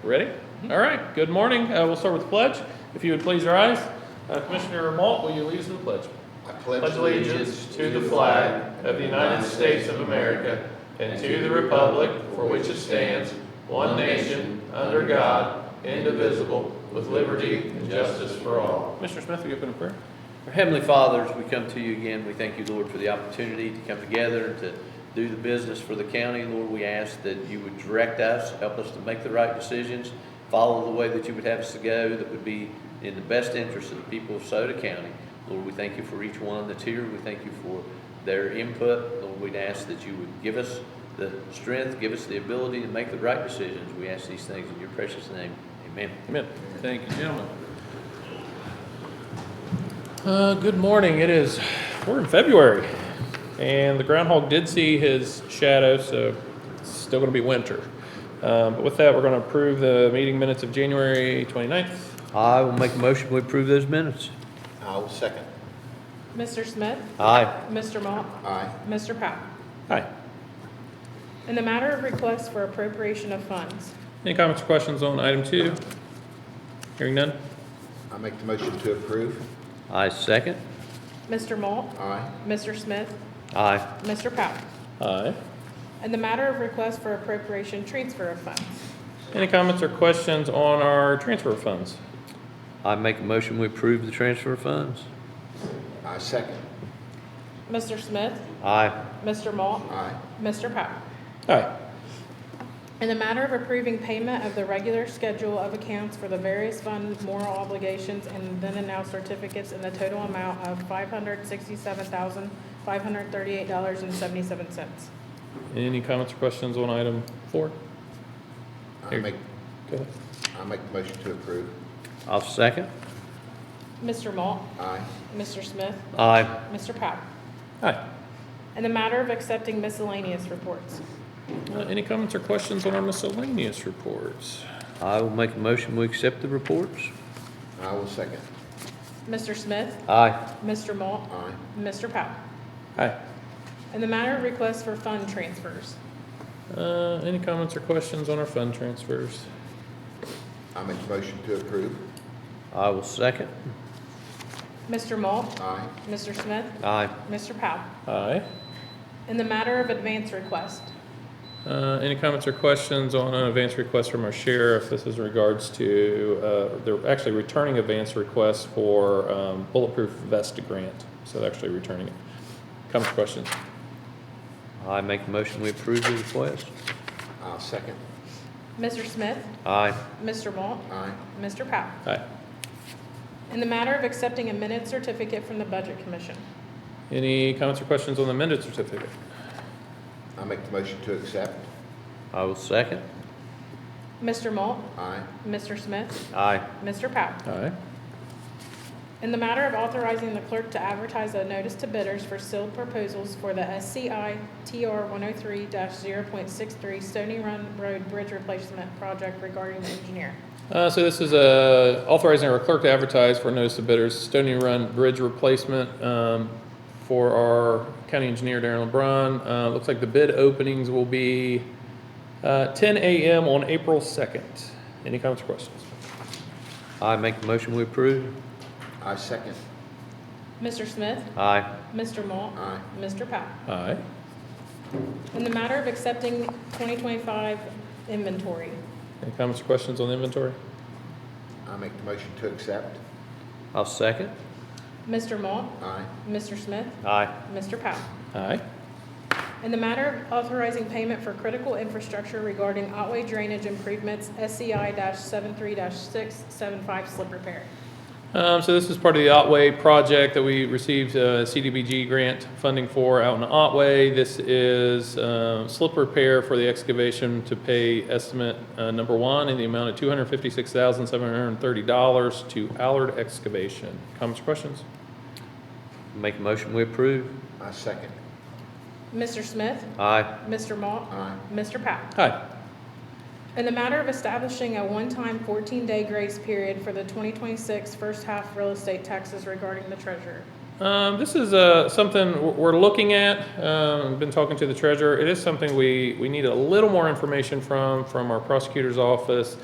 Ready? All right. Good morning. We'll start with the pledge. If you would please rise. Commissioner Malt, will you lead us in the pledge? I pledge Allegiance to the flag of the United States of America and to the republic for which it stands, one nation, under God, indivisible, with liberty and justice for all. Mr. Smith, will you open a prayer? Our Heavenly Father, as we come to you again, we thank you, Lord, for the opportunity to come together and to do the business for the county. Lord, we ask that you would direct us, help us to make the right decisions, follow the way that you would have us to go, that would be in the best interest of the people of Scioto County. Lord, we thank you for each one that's here. We thank you for their input. Lord, we'd ask that you would give us the strength, give us the ability to make the right decisions. We ask these things in your precious name. Amen. Amen. Thank you, gentlemen. Good morning. We're in February, and the groundhog did see his shadow, so it's still going to be winter. But with that, we're going to approve the meeting minutes of January 29th. I will make a motion to approve those minutes. I will second. Mr. Smith? Aye. Mr. Malt? Aye. Mr. Powell? Aye. In the matter of requests for appropriation of funds, Any comments or questions on item 2? Hearing none. I make the motion to approve. I second. Mr. Malt? Aye. Mr. Smith? Aye. Mr. Powell? Aye. In the matter of requests for appropriation transfer of funds, Any comments or questions on our transfer of funds? I make a motion we approve the transfer of funds. I second. Mr. Smith? Aye. Mr. Malt? Aye. Mr. Powell? Aye. In the matter of approving payment of the regular schedule of accounts for the various fund moral obligations and then and now certificates in the total amount of $567,538.77. Any comments or questions on item 4? I make Go ahead. the motion to approve. I'll second. Mr. Malt? Aye. Mr. Smith? Aye. Mr. Powell? Aye. In the matter of accepting miscellaneous reports, Any comments or questions on our miscellaneous reports? I will make a motion we accept the reports. I will second. Mr. Smith? Aye. Mr. Malt? Aye. Mr. Powell? Aye. In the matter of requests for fund transfers, Any comments or questions on our fund transfers? I make the motion to approve. I will second. Mr. Malt? Aye. Mr. Smith? Aye. Mr. Powell? Aye. In the matter of advance request, Any comments or questions on an advance request from our sheriff? This is in regards to, they're actually returning advance requests for bulletproof vest grant. So they're actually returning it. Comments or questions? I make a motion we approve the request. I'll second. Mr. Smith? Aye. Mr. Malt? Aye. Mr. Powell? Aye. In the matter of accepting a minute certificate from the Budget Commission, Any comments or questions on the amended certificate? I make the motion to accept. I will second. Mr. Malt? Aye. Mr. Smith? Aye. Mr. Powell? Aye. In the matter of authorizing the clerk to advertise a notice to bidders for sealed proposals for the SCI TR 103-0.63 Stony Run Road Bridge Replacement Project regarding the engineer. So this is authorizing our clerk to advertise for notice of bidders, Stony Run Bridge replacement for our county engineer, Darren LeBron. Looks like the bid openings will be 10 a.m. on April 2nd. Any comments or questions? I make the motion we approve. I second. Mr. Smith? Aye. Mr. Malt? Aye. Mr. Powell? Aye. In the matter of accepting 2025 inventory, Any comments or questions on the inventory? I make the motion to accept. I'll second. Mr. Malt? Aye. Mr. Smith? Aye. Mr. Powell? Aye. In the matter of authorizing payment for critical infrastructure regarding Otway drainage improvements, SCI-73-675 slip repair. So this is part of the Otway project that we received CDBG grant funding for out in Otway. This is slip repair for the excavation to pay estimate number 1 in the amount of $256,730 to Allard Excavation. Comments or questions? Make a motion we approve. I second. Mr. Smith? Aye. Mr. Malt? Aye. Mr. Powell? Aye. In the matter of establishing a one-time 14-day grace period for the 2026 first half real estate taxes regarding the treasurer. This is something we're looking at. Been talking to the treasurer. It is something we need a little more information from our prosecutor's office.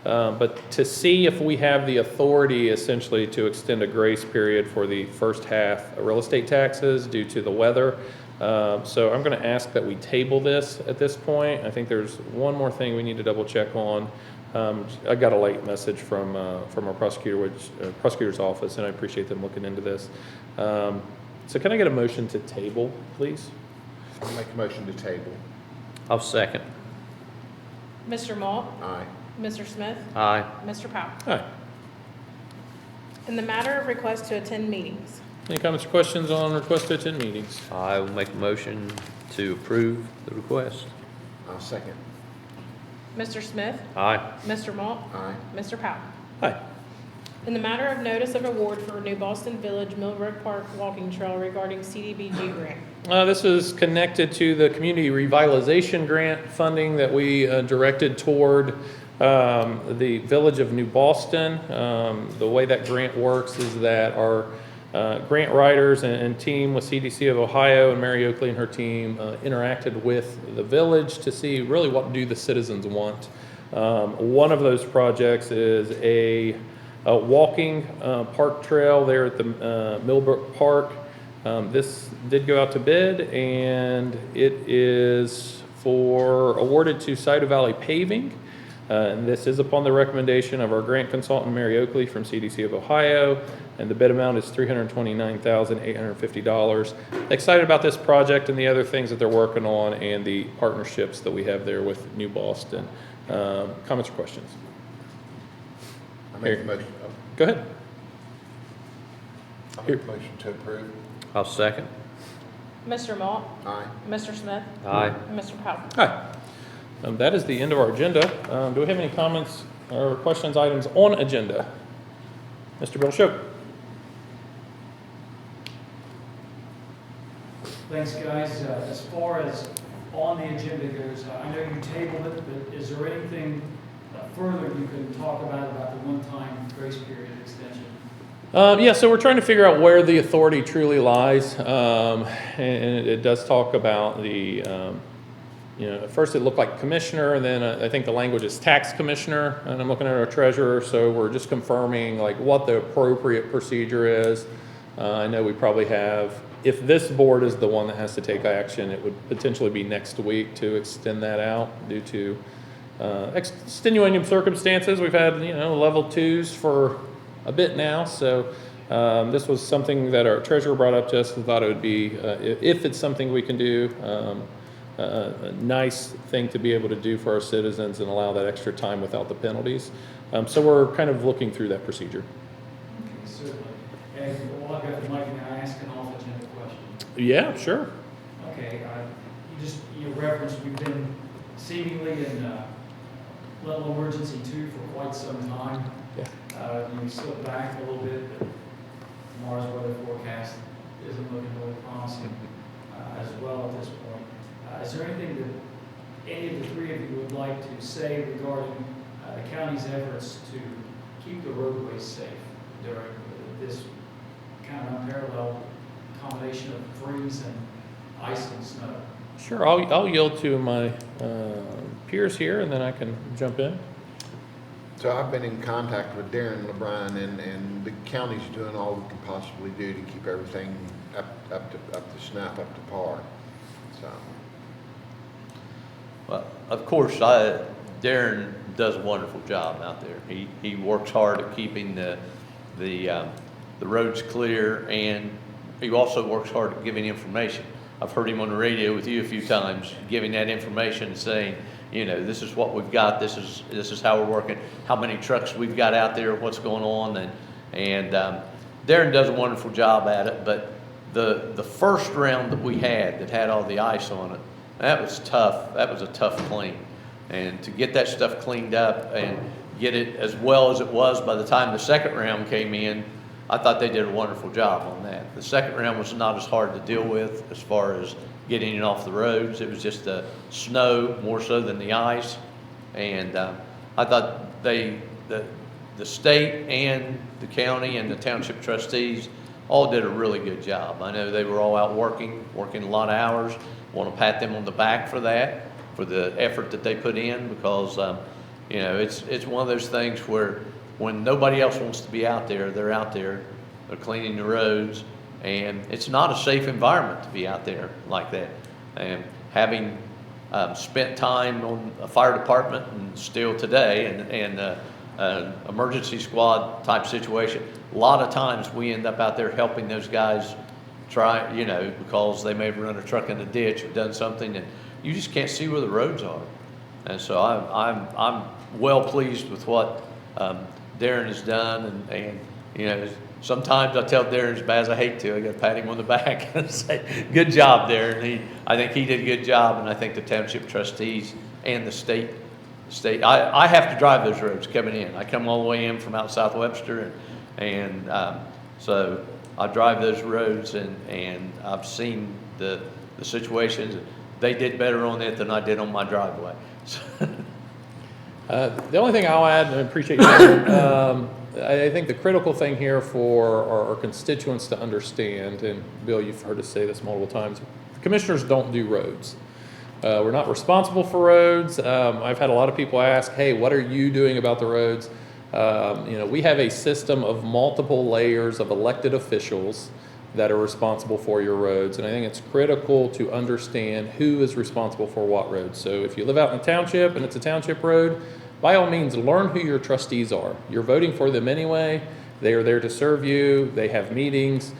But to see if we have the authority essentially to extend a grace period for the first half real estate taxes due to the weather. So I'm going to ask that we table this at this point. I think there's one more thing we need to double check on. I got a late message from our prosecutor's office, and I appreciate them looking into this. So can I get a motion to table, please? I'll make a motion to table. I'll second. Mr. Malt, Aye. Mr. Smith, Aye. Mr. Powell. Aye. In the matter of request to attend meetings, Any comments or questions on request to attend meetings? I will make a motion to approve the request. I'll second. Mr. Smith, Aye. Mr. Malt, Aye. Mr. Powell. Aye. In the matter of notice of award for New Boston Village Millbrook Park Walking Trail regarding CDBG grant. This is connected to the community revitalization grant funding that we directed toward the village of New Boston. The way that grant works is that our grant writers and team with CDC of Ohio and Mary Oakley and her team interacted with the village to see really what do the citizens want. One of those projects is a walking park trail there at the Millbrook Park. This did go out to bid, and it is awarded to Scioto Valley Paving. And this is upon the recommendation of our grant consultant, Mary Oakley from CDC of Ohio, and the bid amount is $329,850. Excited about this project and the other things that they're working on and the partnerships that we have there with New Boston. Comments or questions? I make Here. a motion. Go ahead. I make a motion to approve. I'll second. Mr. Malt, Aye. Mr. Smith, Aye. and Mr. Powell. Hi. That is the end of our agenda. Do we have any comments or questions, items on agenda? Mr. Bill Shook. Thanks, guys. As far as on the agenda goes, I know you tabled it, but is there anything further you can talk about the one-time grace period extension? Yeah, so we're trying to figure out where the authority truly lies. And it does talk about the, at first it looked like commissioner, and then I think the language is tax commissioner, and I'm looking at our treasurer, so we're just confirming like what the appropriate procedure is. I know we probably have, if this board is the one that has to take action, it would potentially be next week to extend that out due to extenuating circumstances. We've had, level 2s for a bit now, so this was something that our treasurer brought up to us and thought it would be, if it's something we can do, a nice thing to be able to do for our citizens and allow that extra time without the penalties. So we're kind of looking through that procedure. Okay, certainly. And while I've got the mic, can I ask an off-agenda question? Yeah, sure. Okay, you referenced we've been seemingly in level emergency 2 for quite some time. Yeah. You slipped back a little bit, but tomorrow's weather forecast isn't looking really promising as well at this point. Is there anything that any of the three of you would like to say regarding the county's efforts to keep the roadways safe during this kind of unparalleled combination of freeze and ice and snow? Sure, I'll yield to my peers here, and then I can jump in. So I've been in contact with Darren LeBrun, and the county's doing all we can possibly do to keep everything up to snuff, up to par. So. Well, of course, Darren does a wonderful job out there. He works hard at keeping the roads clear, and he also works hard at giving information. I've heard him on the radio with you a few times, giving that information, saying, this is what we've got, this is how we're working, how many trucks we've got out there, what's going on, and Darren does a wonderful job at it. But the first round that we had all the ice on it, that was tough. That was a tough clean, and to get that stuff cleaned up and get it as well as it was by the time the second round came in, I thought they did a wonderful job on that. The second round was not as hard to deal with as far as getting it off the roads. It was just the snow more so than the ice, and I thought the state and the county and the township trustees all did a really good job. I know they were all out working a lot of hours. Want to pat them on the back for that, for the effort that they put in, because You know, it's one of those things where when nobody else wants to be out there, they're out there, they're cleaning the roads, and it's not a safe environment to be out there like that. And having spent time on a fire department and still today, and emergency squad type situation, a lot of times we end up out there helping those guys try, you know, because they may have run a truck in the ditch or done something, and you just can't see where the roads are. And so I'm well pleased with what Darren has done, and you know, sometimes I tell Darren, as bad as I hate to, I got to pat him on the back and say, "Good job, Darren." I think he did a good job, and I think the township trustees and the state. I have to drive those roads coming in. I come all the way in from out South Webster, and so I drive those roads, and I've seen the situations. They did better on it than I did on my driveway. The only thing I'll add, and I appreciate you, I think the critical thing here for our constituents to understand, and Bill, you've heard us say this multiple times, commissioners don't do roads. We're not responsible for roads. I've had a lot of people ask, hey, what are you doing about the roads? You know, we have a system of multiple layers of elected officials that are responsible for your roads. And I think it's critical to understand who is responsible for what roads. So if you live out in a township and it's a township road, by all means, learn who your trustees are. You're voting for them anyway. They are there to serve you. They have meetings.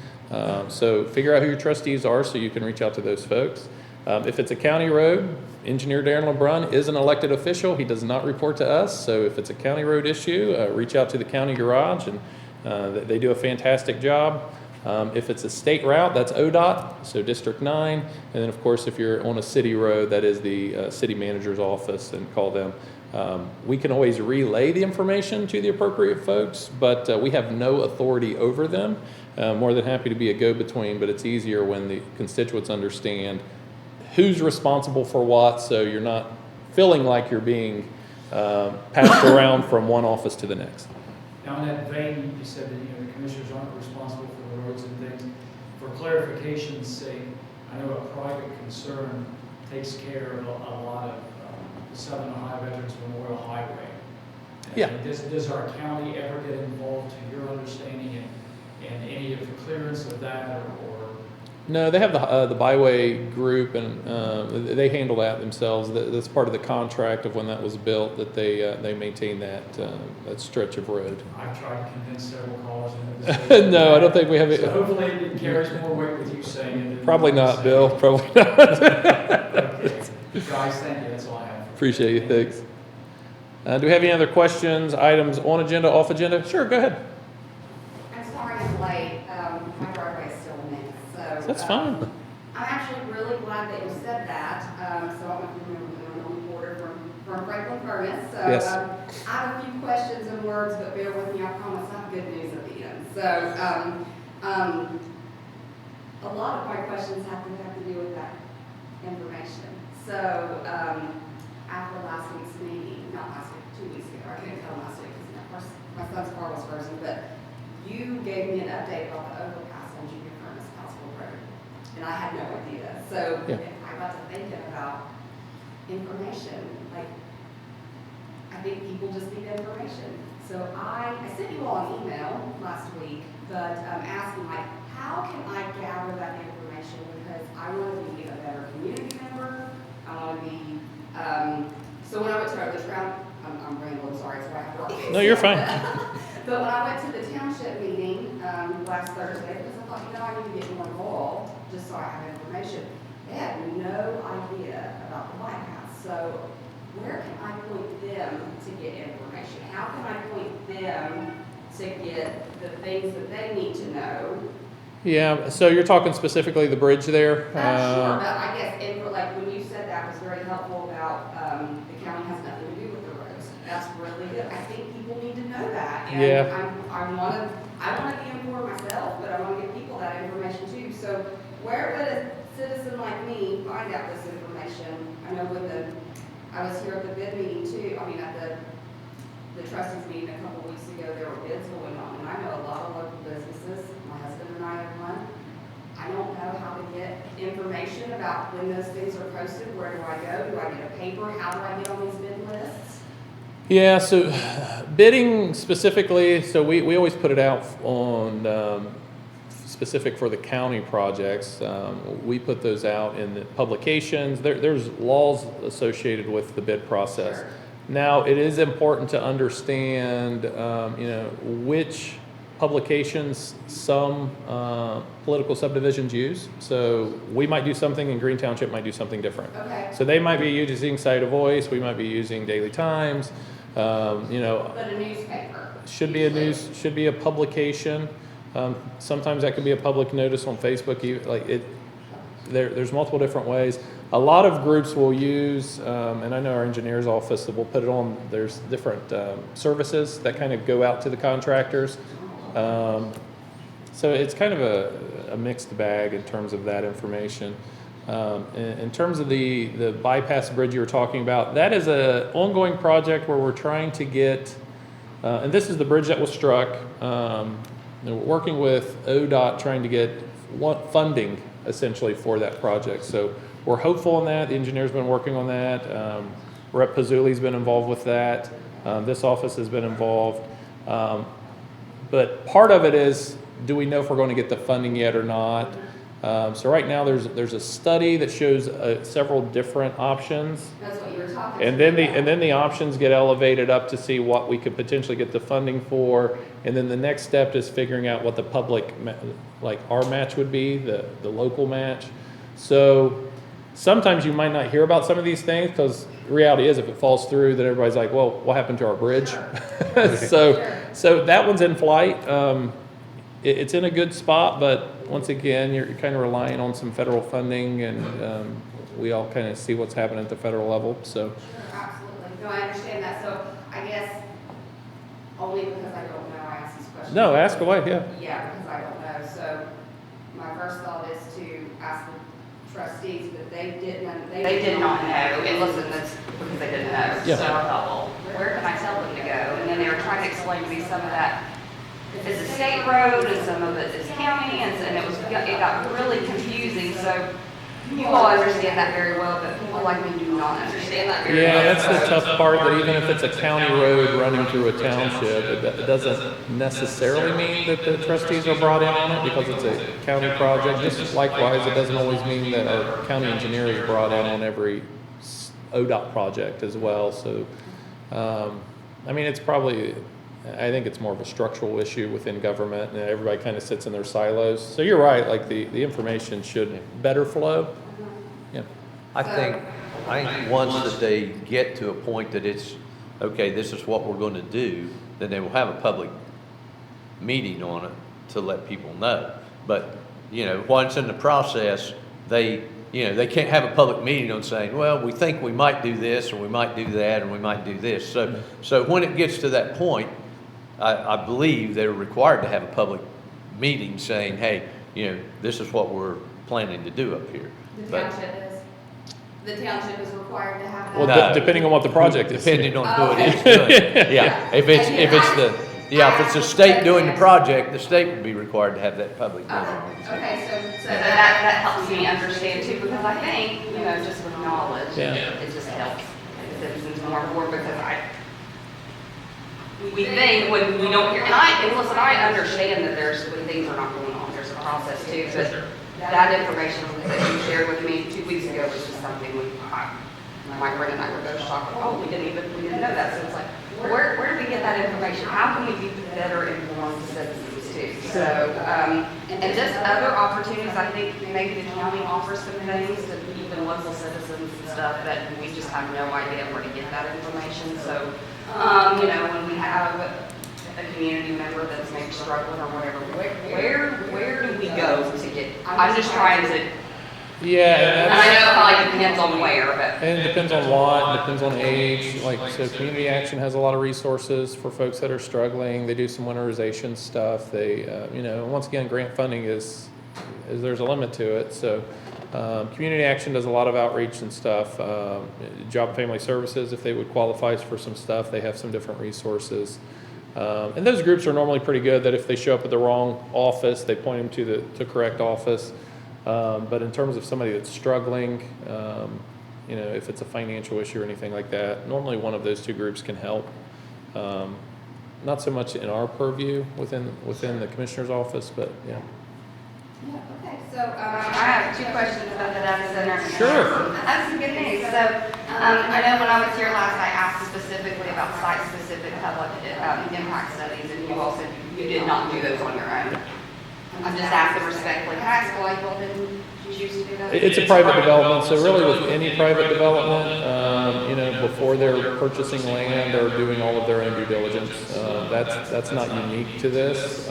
So figure out who your trustees are so you can reach out to those folks. If it's a county road, Engineer Darren LeBrun is an elected official. He does not report to us. So if it's a county road issue, reach out to the county garage, and they do a fantastic job. If it's a state route, that's ODOT, so District 9. And then, of course, if you're on a city road, that is the city manager's office, and call them. We can always relay the information to the appropriate folks, but we have no authority over them. More than happy to be a go-between, but it's easier when the constituents understand who's responsible for what, so you're not feeling like you're being passed around from one office to the next. Now, in that vein, you said that, you know, the commissioners aren't responsible for the roads and things. For clarification's sake, I know a private concern takes care of a lot of the Southern Ohio Veterans Memorial Highway. Yeah. Does our county ever get involved, to your understanding, in any of the clearance of that, or? No, they have the byway group, and they handle that themselves. That's part of the contract of when that was built, that they maintain that stretch of road. I've tried to convince several callers into this. No, I don't think we have it. So hopefully it carries more weight with you saying it. Probably not, Bill. Probably not. Okay. Guys, thank you. That's all I have. Appreciate you. Thanks. Do we have any other questions, items on agenda, off agenda? Sure, go ahead. I'm sorry I'm late. My driveway is still a mess, so. That's fine. I'm actually really glad that you said that. So I'm on the border from Franklin Furnace. So Yes. I have a few questions and words, but bear with me. I promise I have good news at the end. So a lot of my questions have to do with that information. So after last week's meeting, not last week, 2 weeks ago, I couldn't tell last week because of course my son's car was frozen, but you gave me an update about the overpass on Junior Furnace Hospital Road, and I had no idea. So Yeah. I got to thinking about information. Like, I think people just need information. So I sent you all an email last week, but asking like, how can I gather that information? Because I want to be a better community member. I want to be. So when I went to the town, I'm rambling. Sorry, so I have to walk. No, you're fine. But when I went to the township meeting last Thursday, because I thought, I need to get more involved, just so I have information, they had no idea about the White House. So where can I point them to get information? How can I point them to get the things that they need to know? Yeah, so you're talking specifically the bridge there? Sure, but I guess, like when you said that was very helpful about the county has nothing to do with the roads. That's really good. I think people need to know that. And Yeah. I want to be informed myself, but I want to give people that information too. So where would a citizen like me find out this information? I know I was here at the bid meeting too. I mean, at the trustees meeting a couple weeks ago, there were bids going on, and I know a lot of local businesses. My husband and I have one. I don't know how to get information about when those things are posted. Where do I go? Do I get a paper? How do I get on these bid lists? Yeah, so bidding specifically, so we always put it out on, specific for the county projects. We put those out in the publications. There's laws associated with the bid process. Sure. Now, it is important to understand, which publications some political subdivisions use. So we might do something and Green Township might do something different. Okay. So they might be using Scioto Voice, we might be using Daily Times, But a newspaper. should be a news, should be a publication. Sometimes that could be a public notice on Facebook, there's multiple different ways. A lot of groups will use, and I know our engineer's office will put it on, there's different services that kind of go out to the contractors. So it's kind of a mixed bag in terms of that information. In terms of the bypass bridge you were talking about, that is an ongoing project where we're trying to get, and this is the bridge that was struck. We're working with ODOT trying to get funding essentially for that project. So we're hopeful on that. The engineer's been working on that. Rep. Pazzuli's been involved with that. This office has been involved. But part of it is, do we know if we're going to get the funding yet or not? So right now there's a study that shows several different options. That's what you were talking And about. then the options get elevated up to see what we could potentially get the funding for. And then the next step is figuring out what the public, like our match would be, the local match. So sometimes you might not hear about some of these things because the reality is if it falls through, then everybody's like, well, what happened to our bridge? So that one's in flight. It's in a good spot, but once again, you're kind of relying on some federal funding, and we all kind of see what's happening at the federal level. So, Sure, absolutely. No, I understand that. So I guess only because I don't know, I ask these questions. no, ask away. Yeah. Yeah, because I don't know. So my first thought is to ask the trustees, but they did not know. And listen, that's because they didn't know. Yeah. So I thought, well, where can I tell them to go? And then they were trying to explain to me some of that is a state road and some of it is county, and it got really confusing. So you all understand that very well, but people like me do not understand that very well. Yeah, that's the tough part, that even if it's a county road running through a township, it doesn't necessarily mean that the trustees are brought in on it because it's a county project. Just likewise, it doesn't always mean that our county engineer is brought in on every ODOT project as well. So, I mean, I think it's more of a structural issue within government, and everybody kind of sits in their silos. So you're right, like the information should better flow. Yeah. I think once that they get to a point that it's, okay, this is what we're going to do, then they will have a public meeting on it to let people know. But, once in the process, they can't have a public meeting on saying, well, we think we might do this, or we might do that, or we might do this. So when it gets to that point, I believe they're required to have a public meeting saying, hey, this is what we're planning to do up here. The township is required to have that. Well, No. depending on what the project is. Depending on who Okay. it is doing it. Yeah, if it's the state doing the project, the state would be required to have that public meeting. Okay, so that helps me understand too, because I think, just with knowledge, Yeah. it just helps. It seems more important because we think when we don't hear, and listen, I understand that when things are not going on, there's a process too, but that information that you shared with me 2 weeks ago was just something my friend and I were both shocked. Oh, we didn't know that. So it's like, where do we get that information? How can we be better informed citizens too? So, and just other opportunities, I think maybe the county offers some things to even local citizens and stuff that we just have no idea where to get that information. So, when we have a community member that's maybe struggling or whatever, where do we go to get? I'm just trying to. Yeah. And I know how it depends on where, but. And it depends on what, it depends on age. So Community Action has a lot of resources for folks that are struggling. They do some winterization stuff. They, once again, grant funding is there's a limit to it. So Community Action does a lot of outreach and stuff. Job and Family Services, if they would qualify for some stuff, they have some different resources. And those groups are normally pretty good, that if they show up at the wrong office, they point them to the correct office. But in terms of somebody that's struggling, if it's a financial issue or anything like that, normally one of those two groups can help. Not so much in our purview within the commissioner's office, but yeah. Yeah, okay, so, I have two questions about the data center. Sure. That's some good news. So, I know when I was here last, I asked specifically about site-specific public, impact studies, and you all said you did not do those on your own. I'm just asking respectfully, can I ask why you all didn't choose to do that? It's a private development, so really with any private development, before they're purchasing land or doing all of their own due diligence, that's not unique to this.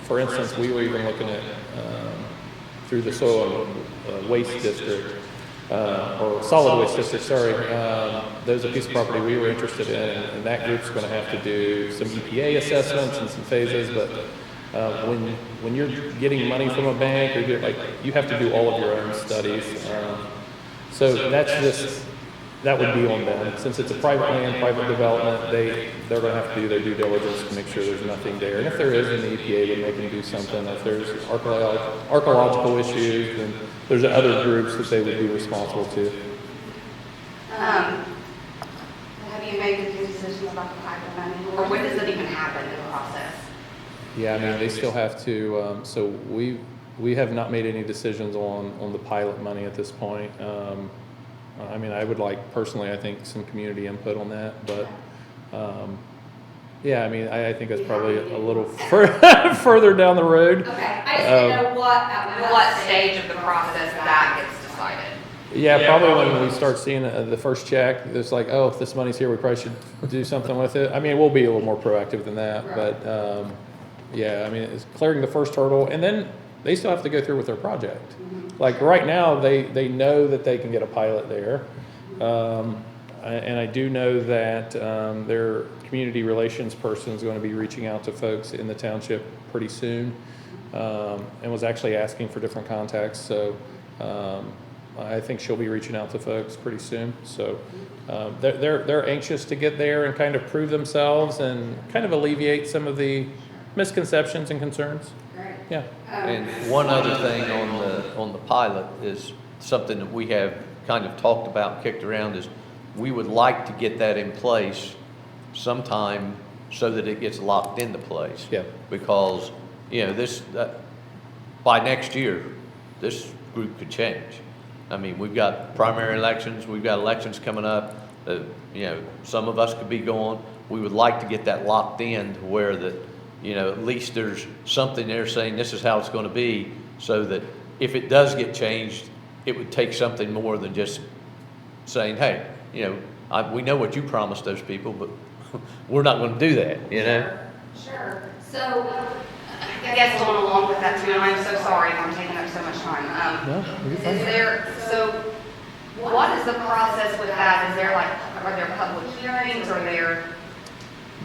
For instance, we were even looking at, through the soil and waste district, or solid waste district, sorry, there's a piece of property we were interested in, and that group's gonna have to do some EPA assessments and some phases, but when you're getting money from a bank, or you have to do all of your own studies. So that would be on them. Since it's a private land, private development, they're gonna have to do their due diligence to make sure there's nothing there. And if there is, then the EPA would make them do something. If there's archaeological issues, then there's other groups that they would be responsible to. Have you made the decisions about the pilot money, or when does it even happen in the process? Yeah, I mean, they still have to, so we have not made any decisions on the pilot money at this point. I mean, I would like personally, I think, some community input on that, but, yeah, I mean, I think that's probably a little further down the road. Okay, I just didn't know at what stage of the process that gets decided. Yeah, probably when we start seeing the first check, it's like, oh, if this money's here, we probably should do something with it. I mean, we'll be a little more proactive than that, but, yeah, I mean, it's clearing the first hurdle, and then they still have to go through with their project. Like right now, they know that they can get a pilot there. And I do know that their community relations person is going to be reaching out to folks in the township pretty soon, and was actually asking for different contacts. So I think she'll be reaching out to folks pretty soon. So they're anxious to get there and kind of prove themselves and kind of alleviate some of the misconceptions and concerns. Great. Yeah. And one other thing on the pilot is something that we have kind of talked about, kicked around, is we would like to get that in place sometime so that it gets locked into place. Yeah. Because, by next year, this group could change. I mean, we've got primary elections, we've got elections coming up, some of us could be gone. We would like to get that locked in to where that, at least there's something there saying this is how it's going to be, so that if it does get changed, it would take something more than just saying, hey, we know what you promised those people, but we're not going to do that, Sure. So, I guess going along with that too, and I'm so sorry if I'm taking up so much time. No, you're fine. So what is the process with that? Are there public hearings, or there?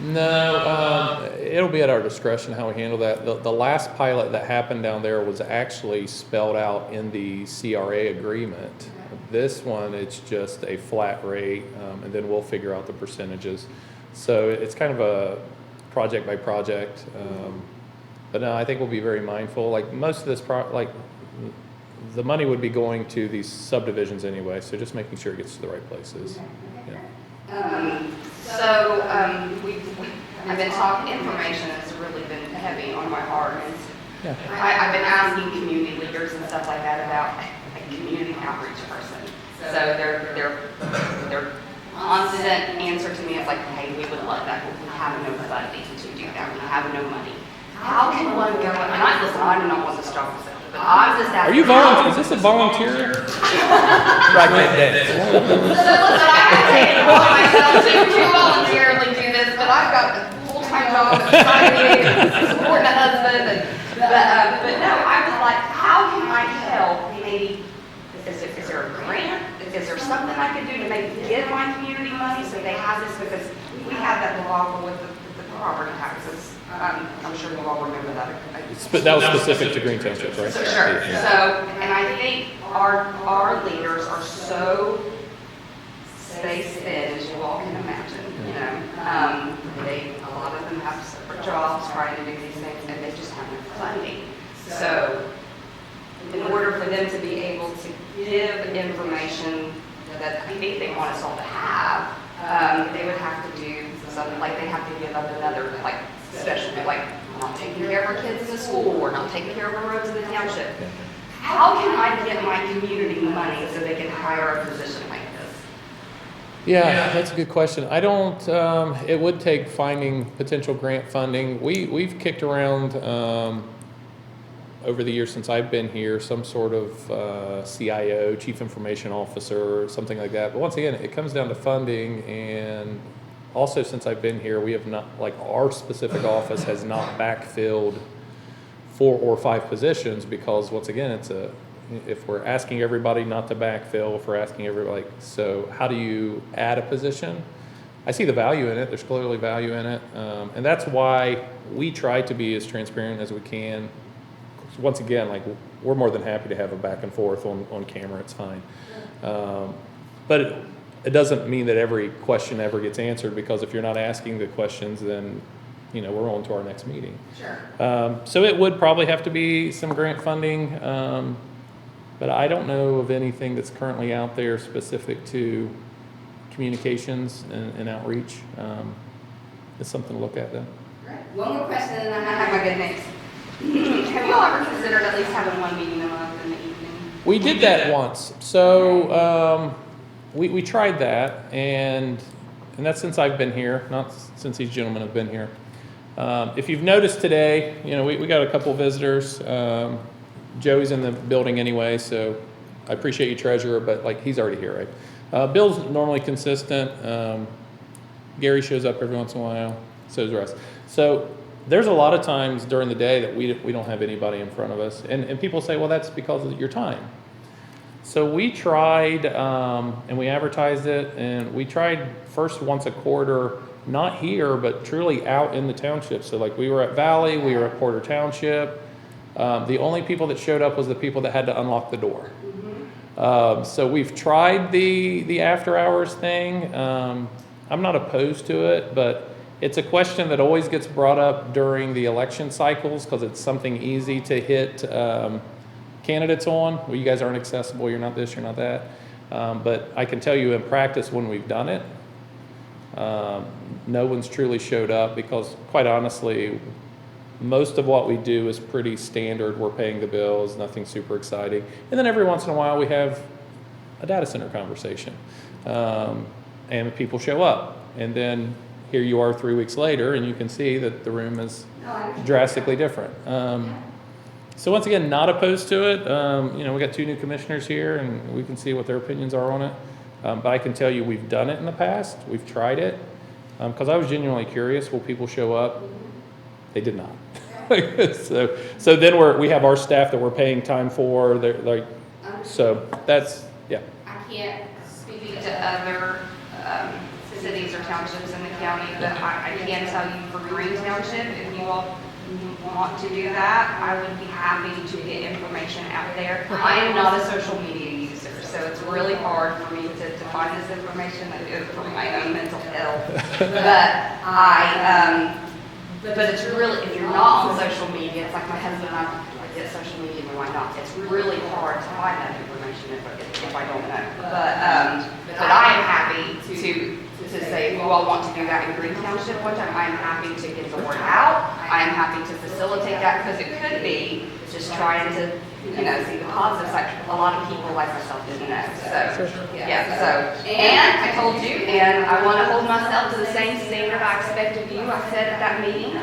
No, it'll be at our discretion how we handle that. The last pilot that happened down there was actually spelled out in the CRA agreement. This one, it's just a flat rate, and then we'll figure out the percentages. So it's kind of a project by project. But no, I think we'll be very mindful. Like most of this, the money would be going to these subdivisions anyway, so just making sure it gets to the right places. Yeah. I've been talking, information has really been heavy on my heart. Yeah. I've been asking community leaders and stuff like that about a community outreach person. So their constant answer to me is like, hey, we would love that, but we have no funding to do that, we have no money. How can one go, and I do not want this job myself, but I'm just asking. Are you volunteer? Is this a volunteer? Right there. So listen, I gotta take it upon myself to voluntarily do this, but I've got a full-time job and supporting a husband, but no, I was like, how can I help? Maybe, is there a grant? Is there something I could do to maybe give my community money so they have this? Because we had that debacle with the property taxes. I'm sure you all remember that. That was specific to Green Township, right? So, sure. Yeah. So, and I think our leaders are so space-fed, as you all can imagine, a lot of them have separate jobs trying to do these things, and they just have no funding. So, in order for them to be able to give information that I think they want us all to have, they would have to do something like they have to give up another, like, specialty, like, not taking care of our kids in the school, or not taking care of our roads in the township. How can I get my community money so they can hire a position like this? Yeah, that's a good question. I don't, it would take finding potential grant funding. We've kicked around, over the years since I've been here, some sort of CIO, Chief Information Officer, something like that. But once again, it comes down to funding, and also since I've been here, we have not, like our specific office has not backfilled 4 or 5 positions because once again, if we're asking everybody not to backfill, if we're asking everybody, so how do you add a position? I see the value in it. There's clearly value in it. And that's why we try to be as transparent as we can. Once again, like we're more than happy to have a back and forth on camera. It's fine. But it doesn't mean that every question ever gets answered, because if you're not asking the questions, then we're on to our next meeting. Sure. So it would probably have to be some grant funding, but I don't know of anything that's currently out there specific to communications and outreach. It's something to look at though. Right. One more question, and then I have my good next. Have you all ever considered at least having one meeting a month in the evening? We did that once. So we tried that, and that's since I've been here, not since these gentlemen have been here. If you've noticed today, we got a couple of visitors. Joey's in the building anyway, so I appreciate you, treasurer, but like he's already here, right? Bill's normally consistent. Gary shows up every once in a while, so does Russ. So there's a lot of times during the day that we don't have anybody in front of us, and people say, well, that's because of your time. So we tried, and we advertised it, and we tried first once a quarter, not here, but truly out in the township. So like we were at Valley, we were at Porter Township. The only people that showed up was the people that had to unlock the door. So we've tried the after hours thing. I'm not opposed to it, but it's a question that always gets brought up during the election cycles because it's something easy to hit candidates on. Well, you guys aren't accessible, you're not this, you're not that. But I can tell you in practice when we've done it, no one's truly showed up because quite honestly, most of what we do is pretty standard. We're paying the bills, nothing super exciting. And then every once in a while we have a data center conversation and people show up. And then here you are 3 weeks later and you can see that the room is drastically different. So once again, not opposed to it. We got 2 new commissioners here and we can see what their opinions are on it. But I can tell you we've done it in the past. We've tried it. Because I was genuinely curious, will people show up? They did not. so then we have our staff that we're paying time for. They're like, so that's, yeah. I can't speak to other cities or townships in the county, but I can tell you for Green Township, if you all want to do that, I would be happy to get information out there. I am not a social media user, so it's really hard for me to find this information for my own mental health. But it's really, if you're not on social media, it's like my husband and I get social media and why not. It's really hard to find that information if I don't know. But I am happy to say if you all want to do that in Green Township one time, I am happy to get the word out. I am happy to facilitate that because it could be just trying to, see the positives like a lot of people like myself didn't know. So, and I told you, and I want to hold myself to the same standard I expect of you. I said at that meeting,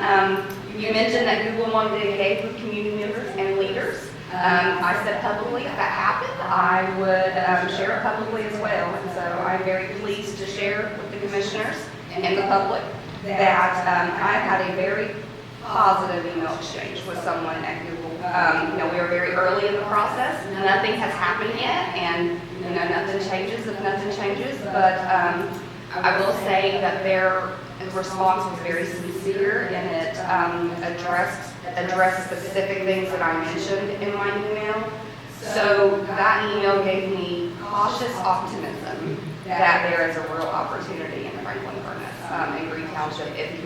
you mentioned that Google wanted to engage with community members and leaders. I said publicly if that happened, I would share it publicly as well. And so I'm very pleased to share with the commissioners and the public that I had a very positive email exchange with someone at Google. We are very early in the process. Nothing has happened yet, and nothing changes if nothing changes. But I will say that their response was very sincere, and it addressed specific things that I mentioned in my email. So that email gave me cautious optimism that there is a real opportunity in Franklin Furnace and Green Township if the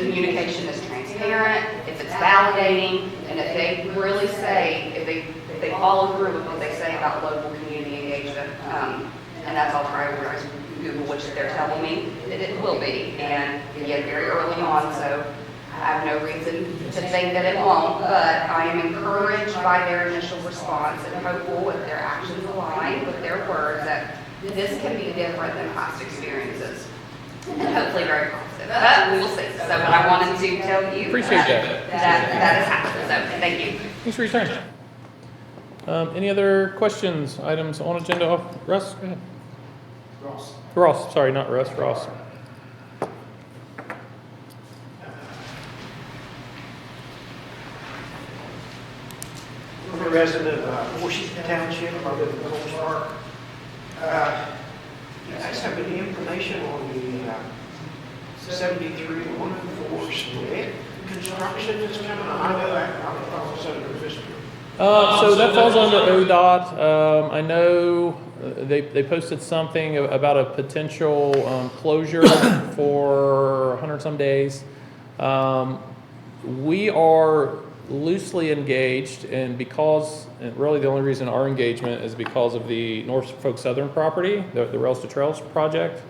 communication is transparent, if it's validating, and if they really say, if they follow through with what they say about local community engagement, and that's all prioritized Google, which they're telling me that it will be, and yet very early on, so I have no reason to think that it won't, but I am encouraged by their initial response and hopeful if their actions align with their words that this can be different than past experiences, and hopefully very positive, but we will see. So, but I wanted to tell you Appreciate that. that is happening, so thank you. Thanks for your time. Any other questions, items on agenda? Oh, Russ, go ahead. Ross, sorry, not Russ, Ross. I'm a resident of Washington Township, I live in Coles Park. Do you guys have any information on the 73-104 split construction that's coming on? I know that, I'm from Senator Fisher. So that falls under ODOT. I know they posted something about a potential closure for 100 some days. We are loosely engaged, and really the only reason our engagement is because of the Norfolk Southern property, the Rails to Trails project.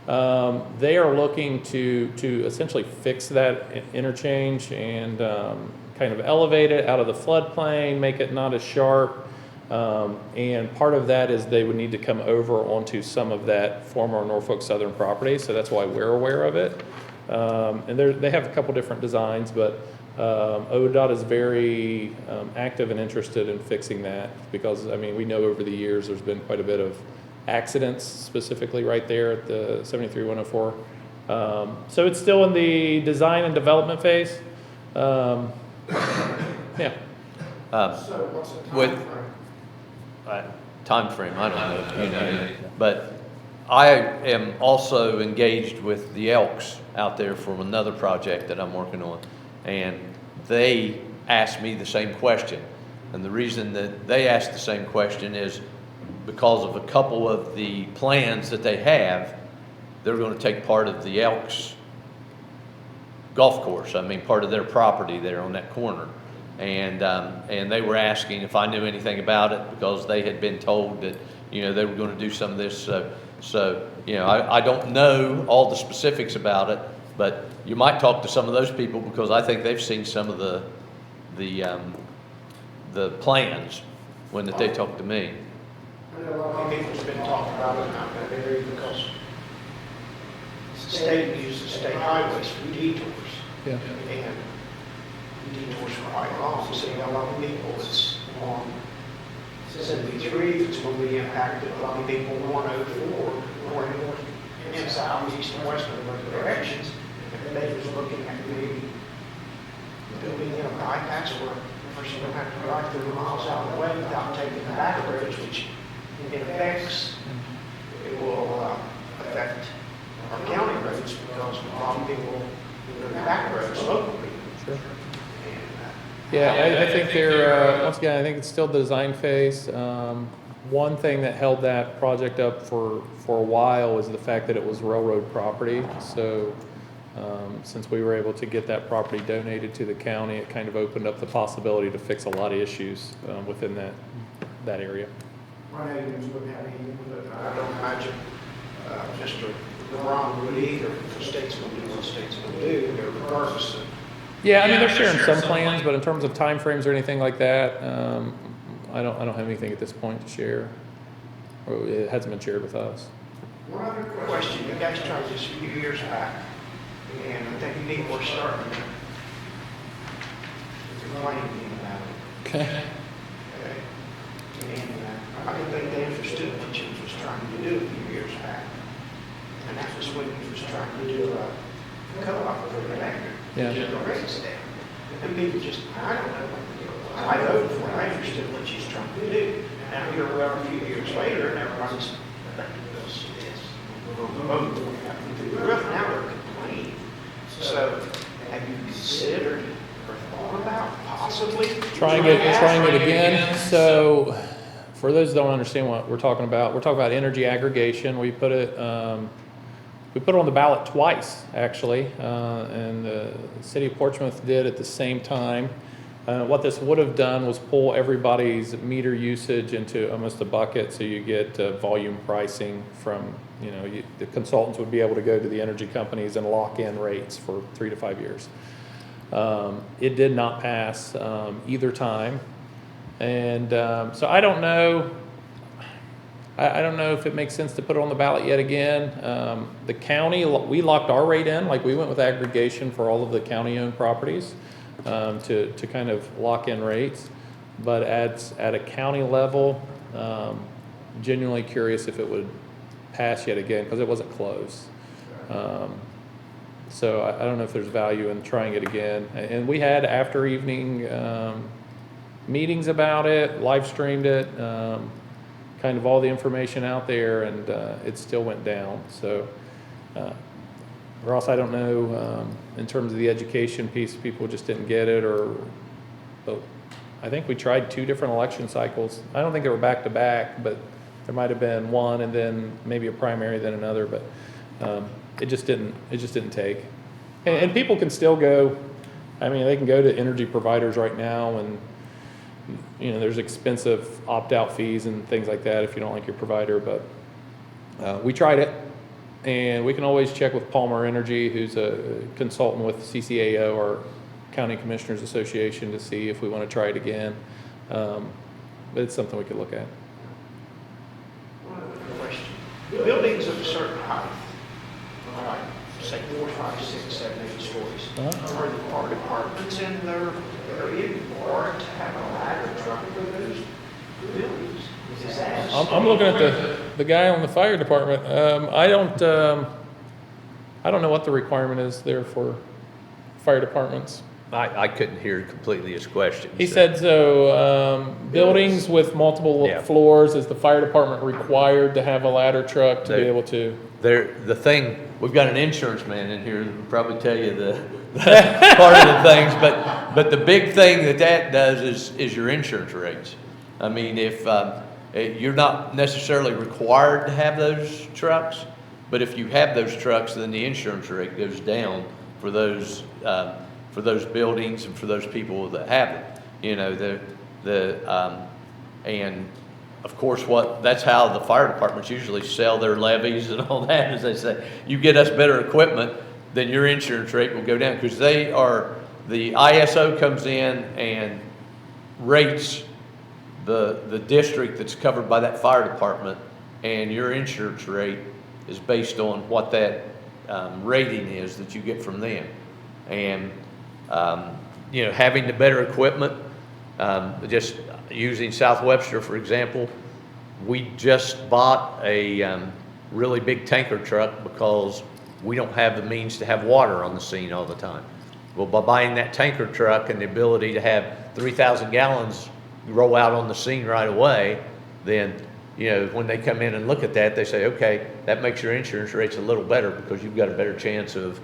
They are looking to essentially fix that interchange and kind of elevate it out of the floodplain, make it not as sharp. And part of that is they would need to come over onto some of that former Norfolk Southern property, so that's why we're aware of it. And they have a couple different designs, but ODOT is very active and interested in fixing that because, I mean, we know over the years there's been quite a bit of accidents specifically right there at the 73-104. So it's still in the design and development phase. Yeah. So what's the With- timeframe? Time frame, I don't know, you know, but I am also engaged with the Elks out there from another project that I'm working on, and they asked me the same question. And the reason that they asked the same question is because of a couple of the plans that they have, they're going to take part of the Elks golf course, I mean, part of their property there on that corner. And they were asking if I knew anything about it because they had been told that, you know, they were going to do some of this. So you know, I don't know all the specifics about it, but you might talk to some of those people because I think they've seen some of the plans when that they talked to me. I know a lot of people's been talking about it out that area because the state uses state highways for detours. Yeah. And detours are quite long, so a lot of people that's on 73, it's going to be impacted. A lot of people 104, going north and south, east and west in both directions. And they was looking at maybe building in a bypass where a person don't have to drive 30 miles out of the way without taking the back roads, which it affects, it will affect our county roads because a lot of people go to back roads locally. Sure. And, Yeah, I think they're, once again, I think it's still the design phase. One thing that held that project up for a while was the fact that it was railroad property. So since we were able to get that property donated to the county, it kind of opened up the possibility to fix a lot of issues within that area. My neighbors wouldn't have any, but I don't imagine Mr. LeBron would either. If the state's going to do what the state's going to do, regardless of. Yeah, I mean, they're sharing some plans, but in terms of timeframes or anything like that, I don't have anything at this point to share. Or it hasn't been shared with us. One other question, you guys tried this a few years back, and I think you need more starting complaining about it. Okay. Okay. And I don't think they understood what Jim was trying to do a few years back. And that was when he was trying to do a co-op for the electric. Yeah. Get the rates down. And people just, I don't know. I voted for it, I understood what she's trying to do. Now here we are a few years later, and everybody's electric bills is voting through the roof, now we're complaining. So have you considered or thought about possibly Trying it again. So, for those that don't understand what we're talking about energy aggregation. We put it on the ballot twice, actually, and the city of Portsmouth did at the same time. What this would have done was pull everybody's meter usage into almost a bucket, so you get volume pricing from the consultants would be able to go to the energy companies and lock in rates for 3 to 5 years. It did not pass either time. And so I don't know. I don't know if it makes sense to put it on the ballot yet again. The county, we locked our rate in, like we went with aggregation for all of the county-owned properties to kind of lock in rates. But at a county level, genuinely curious if it would pass yet again, because it wasn't close. So I don't know if there's value in trying it again. And we had after evening meetings about it, live streamed it, kind of all the information out there, and it still went down. So Ross, I don't know, in terms of the education piece, people just didn't get it, but I think we tried 2 different election cycles. I don't think they were back to back, but there might have been one and then maybe a primary, then another, but it just didn't take. And people can still go, I mean, they can go to energy providers right now, and there's expensive opt-out fees and things like that if you don't like your provider, but we tried it. And we can always check with Palmer Energy, who's a consultant with CCAO, or County Commissioners Association, to see if we want to try it again. But it's something we could look at. One other question. Buildings of a certain height, like say 4, 5, 6, 7, 8 stories, are the fire departments in their area required to have a ladder truck for those buildings? Is that I'm looking at the guy on the fire department. I don't know what the requirement is there for fire departments. I couldn't hear completely his question. He said so. Buildings with multiple Yeah. floors, is the fire department required to have a ladder truck to be able to? We've got an insurance man in here that will probably tell you the part of the things, but the big thing that does is your insurance rates. I mean, if you're not necessarily required to have those trucks, but if you have those trucks, then the insurance rate goes down for those buildings and for those people that have it. And of course, that's how the fire departments usually sell their levies and all that, is they say, you get us better equipment, then your insurance rate will go down, because the ISO comes in and rates the district that's covered by that fire department, and your insurance rate is based on what that rating is that you get from them. And having the better equipment, just using South Webster, for example, we just bought a really big tanker truck because we don't have the means to have water on the scene all the time. Well, by buying that tanker truck and the ability to have 3,000 gallons roll out on the scene right away, then, when they come in and look at that, they say, okay, that makes your insurance rates a little better, because you've got a better chance of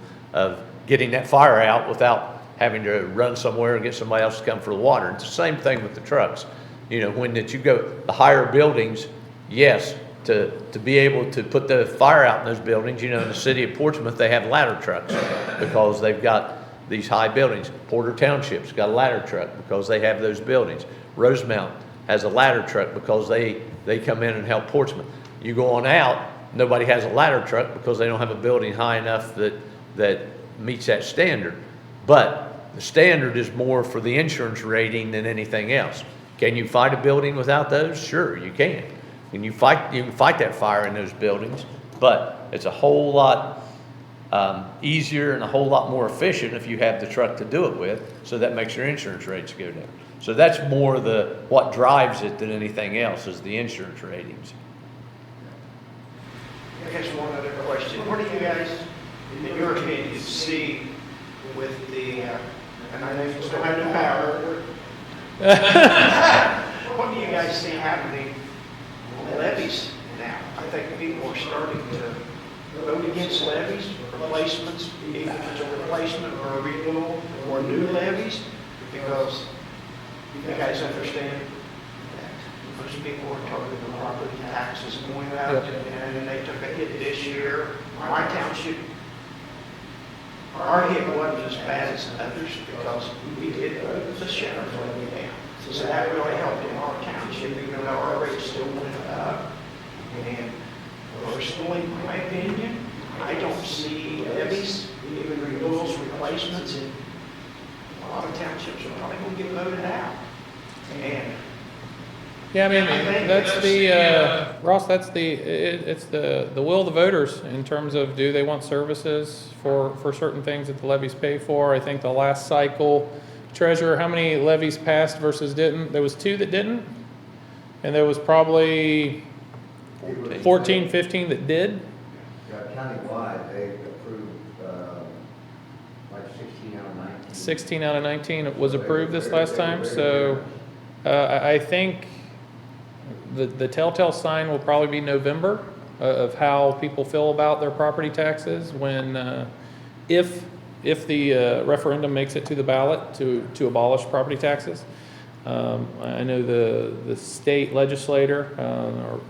getting that fire out without having to run somewhere and get somebody else to come for the water. It's the same thing with the trucks. When you go the higher buildings, yes, to be able to put the fire out in those buildings, in the city of Portsmouth, they have ladder trucks because they've got these high buildings. Porter Township's got a ladder truck because they have those buildings. Rosemount has a ladder truck because they come in and help Portsmouth. You go on out, nobody has a ladder truck because they don't have a building high enough that meets that standard. But the standard is more for the insurance rating than anything else. Can you fight a building without those? Sure, you can. And you can fight that fire in those buildings, but it's a whole lot easier and a whole lot more efficient if you have the truck to do it with, so that makes your insurance rates go down. So that's more what drives it than anything else, is the insurance ratings. I guess one other question. What do you guys, in your opinion, see with the, and I know you still have the power, what do you guys see happening on levies now? I think people are starting to vote against levies, replacements, even if it's a replacement or a renewal or new levies, because you guys understand that most people are targeting the property taxes going out, and they took a hit this year. My township, our hit wasn't as bad as others because we did the sheriff levy down. So that really helped in our township, even though our rates still went up. And Personally, in my opinion, I don't see levies, even renewals, replacements, and a lot of townships are probably gonna get voted out. And Yeah, I mean, I think that's that's the, Ross, that's it's the will of the voters in terms of do they want services for certain things that the levies pay for. I think the last cycle, Treasurer, how many levies passed versus didn't? There was 2 that didn't, and there was probably 14, 15 that did. Yeah, countywide, they approved, like 16 out of 19. 16 out of 19 was approved this last time, so I think the telltale sign will probably be November of how people feel about their property taxes when, if the referendum makes it to the ballot to abolish property taxes. I know the state legislator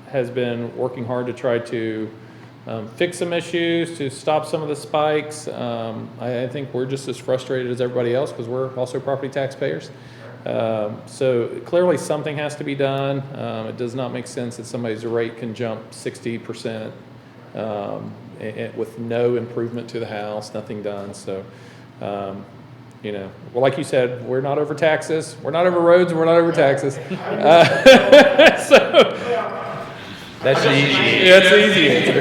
has been working hard to try to fix some issues, to stop some of the spikes. I think we're just as frustrated as everybody else because we're also property taxpayers. So clearly something has to be done. It does not make sense that somebody's rate can jump 60% with no improvement to the house, nothing done. So, you know, well, like you said, we're not over taxes. We're not over roads. We're not over taxes. So That's the easy. that's the easy answer.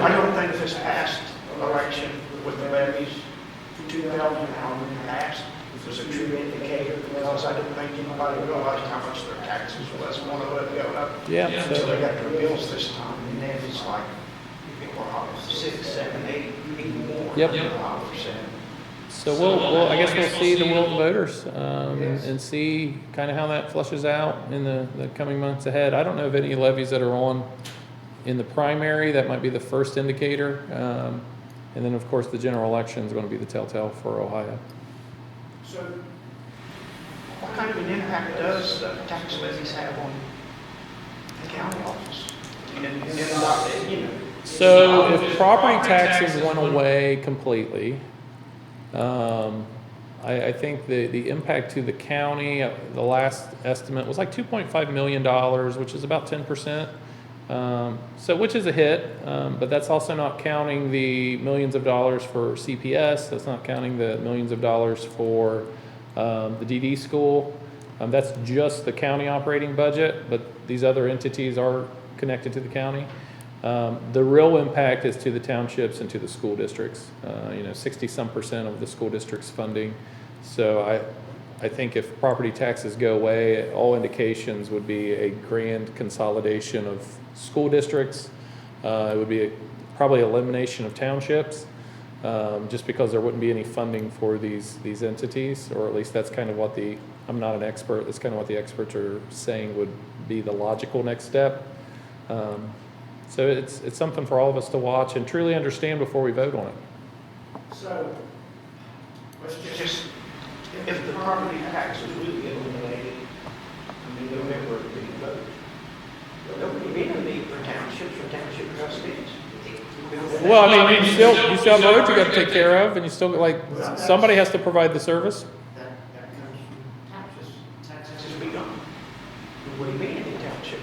I don't think this past election with the levies, 2000, how many passed, was a true indicator, because I didn't think anybody realized how much their taxes was going to go up. Yeah. Until So, they got their bills this time, and then it's like, well, 6, 7, 8, even more. Yep. $100%. so I guess we'll see the will of the voters and see kind of how that flushes out in the coming months ahead. I don't know of any levies that are on in the primary. That might be the first indicator. And then, of course, the general election is going to be the telltale for Ohio. So, what kind of an impact does tax levies have on the county office? You know, So if property taxes went away completely, I think the impact to the county, the last estimate was like $2.5 million, which is about 10%. So which is a hit, but that's also not counting the millions of dollars for CPS. That's not counting the millions of dollars for the DD school. That's just the county operating budget, but these other entities are connected to the county. The real impact is to the townships and to the school districts. 60-some% of the school district's funding. So I think if property taxes go away, all indications would be a grand consolidation of school districts. It would be probably elimination of townships, just because there wouldn't be any funding for these entities, or at least that's kind of what I'm not an expert, that's kind of what the experts are saying would be the logical next step. So it's something for all of us to watch and truly understand before we vote on it. So, let's just, if the property tax is really eliminated, I mean, November would be vote. There would be no need for townships or township trustees. Well, I mean, you still have roads you gotta take care of, and you still, like, somebody has to provide the service. That comes from taxes. Taxes be gone. What do you mean in township?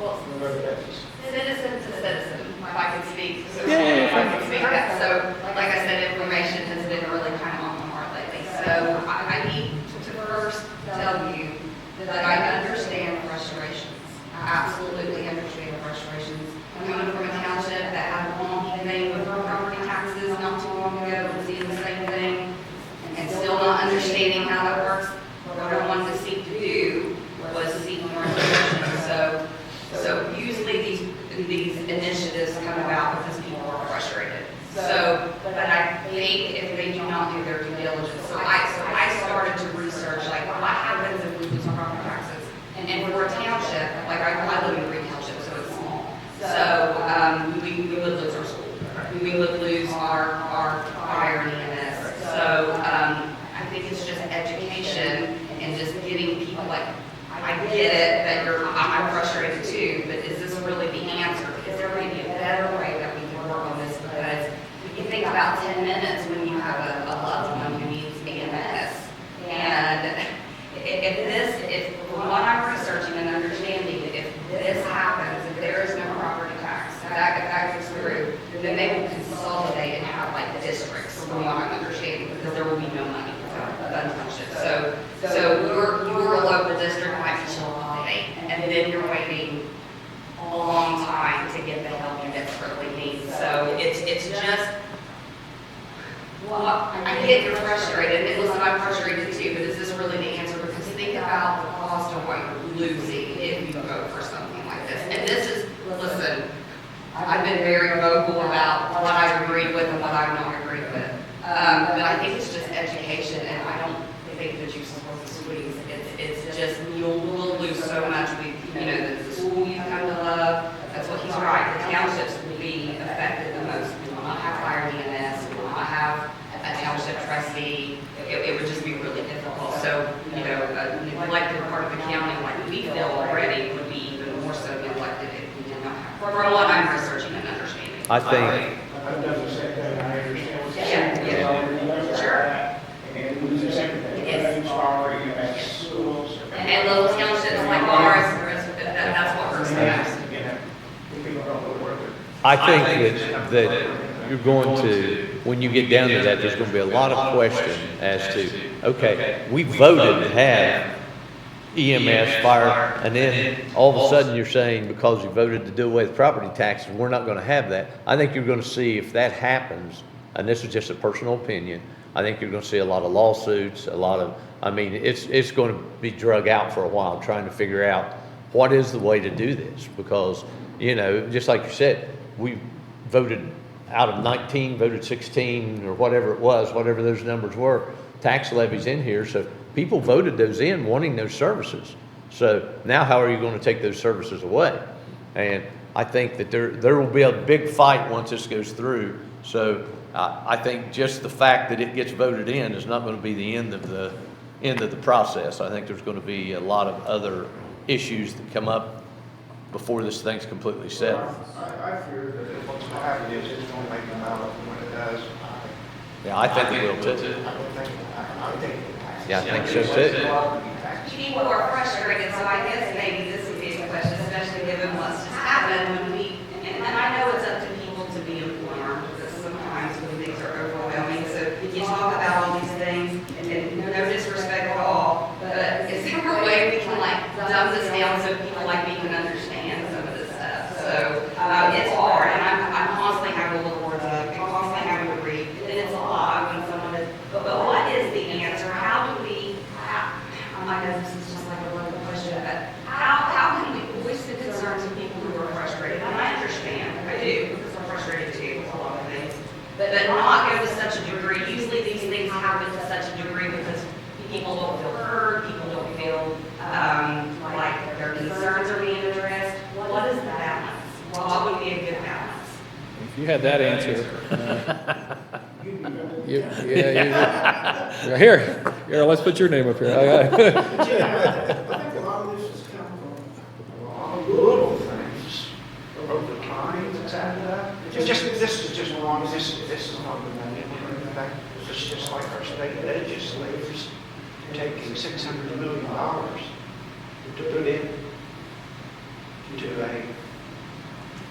Well, Road levies. citizen to citizen, if I can speak. Yeah. If I can speak that. So, like I said, information has been really kind of on the mark lately. So I need to first tell you that I understand frustrations. I absolutely understand frustrations. Coming from a township that had a long thing with property taxes not too long ago, and seeing the same thing, and still not understanding how that works, what I wanted to seek to do was seek more information. So usually these initiatives come about because people are frustrated. So, but I think if they do not do their due diligence, so I started to research, like, what happens if we lose property taxes? And for a township, like I live in Green Township, so it's small. So, we would lose our school. We would lose our fire and EMS. So, I think it's just education and just getting people, like, I get it that I'm frustrated too, but is this really the answer? Is there maybe a better way that we can work on this? Because you think about 10 minutes when you have a loved one who needs EMS. And if from what I'm researching and understanding, if this happens, if there is no property tax, So your local district might be July, and then you're waiting a long time to get the help you desperately need. So it's just, well, I get you're frustrated, and listen, I'm frustrated too, but is this really the answer? Because think about the cost of what you're losing if you vote for something like this. And this is, listen, I've been very vocal about what I've agreed with and what I've not agreed with. But I think it's just education, and I don't think that you're supposed to squeeze. It's just, we'll lose so much. The school you come to love, that's what he's right. The townships will be affected the most. We will not have fire DNS, we will not have a township trustee. It would just be really difficult. So, a neglected part of the county, like we feel already, would be even more so neglected if we did not have, from what I'm researching and understanding. I think, I've done the same thing, I understand what you're Yeah, saying. yeah. Sure. And we do the same thing. Yes. Revenue star, you have schools. And little townships like ours, that's what hurts the most. You know, people don't know where they're. I think that you're going to, when you get down to that, there's going to be a lot of question as to, okay, we voted to have EMS, fire, and then all of a sudden you're saying because you voted to do away with property taxes, we're not going to have that. I think you're going to see if that happens, and this is just a personal opinion, I think you're going to see a lot of lawsuits, it's going to be drug out for a while, trying to figure out what is the way to do this, because, just like you said, we voted out of 19, voted 16, or whatever it was, whatever those numbers were, tax levies in here, so people voted those in wanting those services. So now how are you going to take those services away? And I think that there will be a big fight once this goes through. So I think just the fact that it gets voted in is not going to be the end of the process. I think there's going to be a lot of other issues that come up before this thing's completely settled. I fear that what's going to happen is it's going to make a ballot, and when it does, Yeah, I think it will too. I think. Yeah, I think so too. People are frustrated, so I guess maybe this would be a question, especially given what's just happened when and I know it's up to people to be informed, because sometimes when things are overwhelming, so you talk about all these things, and no disrespect at all, but is there a way we can dumb this down so people like me can understand some of this stuff? So, it's hard, and I'm constantly having to look words up, and constantly having to read, and it's a lot when someone is, but what is the answer? How do we, I know this is just like a loaded question, but how can we voice the concerns of people who are frustrated? And I understand, I do, because I'm frustrated too with a lot of things, but not go to such a degree. Usually these things happen to such a degree because people don't feel heard, people don't feel like their concerns are being addressed. What is the balance? What would be a good balance? If you had that answer. Here, let's put your name up here. I think a lot of this has come from a lot of little things over time that's added up. This is just wrong, this is not the money or anything. It's just like our state legislators taking $600 million to put in to a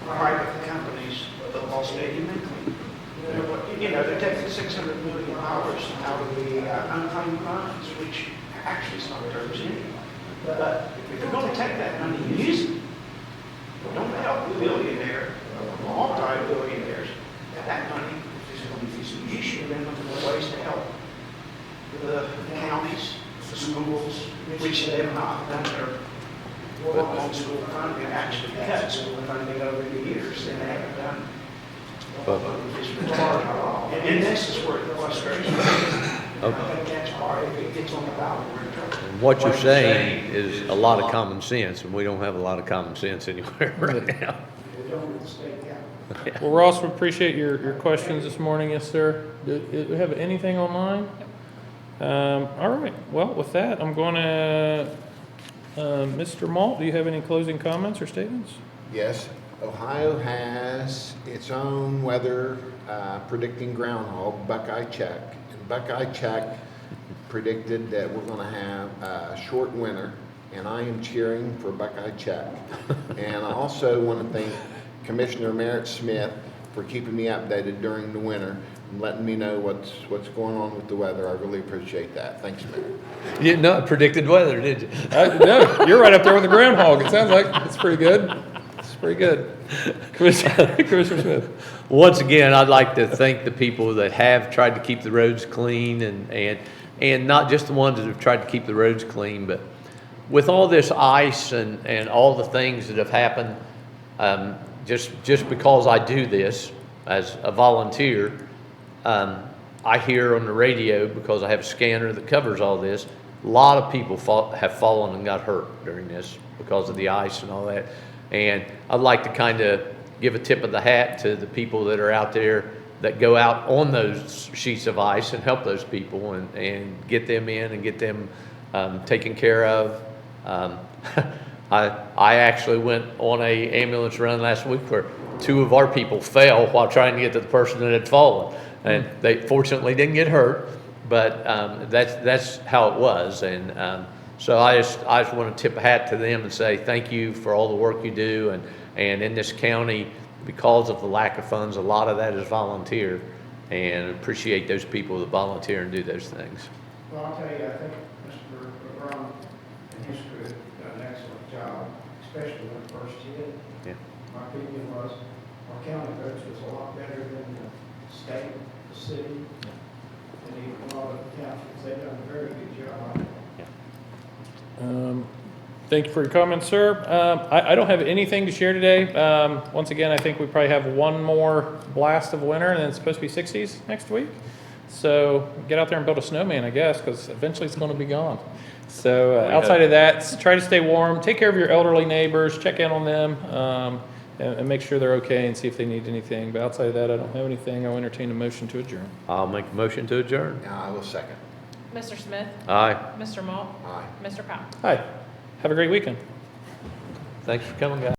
private company's football stadium in Cleveland. They're taking $600 million out of the unclaimed funds, which actually is not theirs anyway. But if you're going to take that money and use it, don't help the billionaire, multi-billionaires. That money is going to be used. You should have been looking for ways to help the counties, the schools, which they have not done their work on school funding, actually cut school funding over the years, and they haven't done. And this is where the frustration is. I think that's why if it gets on the ballot, we're in trouble. What you're saying is a lot of common sense, and we don't have a lot of common sense anywhere right now. We don't with the state cap. Well, Ross, we appreciate your questions this morning. Yes, sir. Do we have anything online? All right. Well, with that, I'm going to, Mr. Malt, do you have any closing comments or statements? Yes, Ohio has its own weather predicting groundhog, Buckeye Check. And Buckeye Check predicted that we're going to have a short winter, and I am cheering for Buckeye Check. And I also want to thank Commissioner Merritt Smith for keeping me updated during the winter. and letting me know what's going on with the weather. I really appreciate that. Thanks, Mayor. You didn't know it predicted weather, did you? No, you're right up there with the groundhog. It sounds like it's pretty good. It's pretty good. Commissioner Smith. Once again, I'd like to thank the people that have tried to keep the roads clean and not just the ones that have tried to keep the roads clean, but with all this ice and all the things that have happened, just because I do this as a volunteer, I hear on the radio, because I have a scanner that covers all this, a lot of people have fallen and got hurt during this because of the ice and all that. And I'd like to kind of give a tip of the hat to the people that are out there that go out on those sheets of ice and help those people and get them in and get them taken care of. I actually went on a ambulance run last week where 2 of our people fell while trying to get to the person that had fallen, and they fortunately didn't get hurt, but that's how it was. And so I just want to tip a hat to them and say thank you for all the work you do. And in this county, because of the lack of funds, a lot of that is volunteer, and appreciate those people that volunteer and do those things. Well, I'll tell you, I think Mr. LeBron and his crew have done an excellent job, especially when it first hit. Yeah. My opinion was, our county roads was a lot better than the state, the city, and even a lot of the townships. They've done a very good job. Thank you for your comments, sir. I don't have anything to share today. Once again, I think we probably have one more blast of winter, and then it's supposed to be 60s next week. So get out there and build a snowman, I guess, because eventually it's going to be gone. So outside of that, try to stay warm. Take care of your elderly neighbors. Check in on them, and make sure they're okay and see if they need anything. But outside of that, I don't have anything. I'll entertain a motion to adjourn. I'll make a motion to adjourn. Now, I will second. Mr. Smith? Aye. Mr. Malt? Aye. Mr. Powell? Hi. Have a great weekend. Thanks for coming, guys.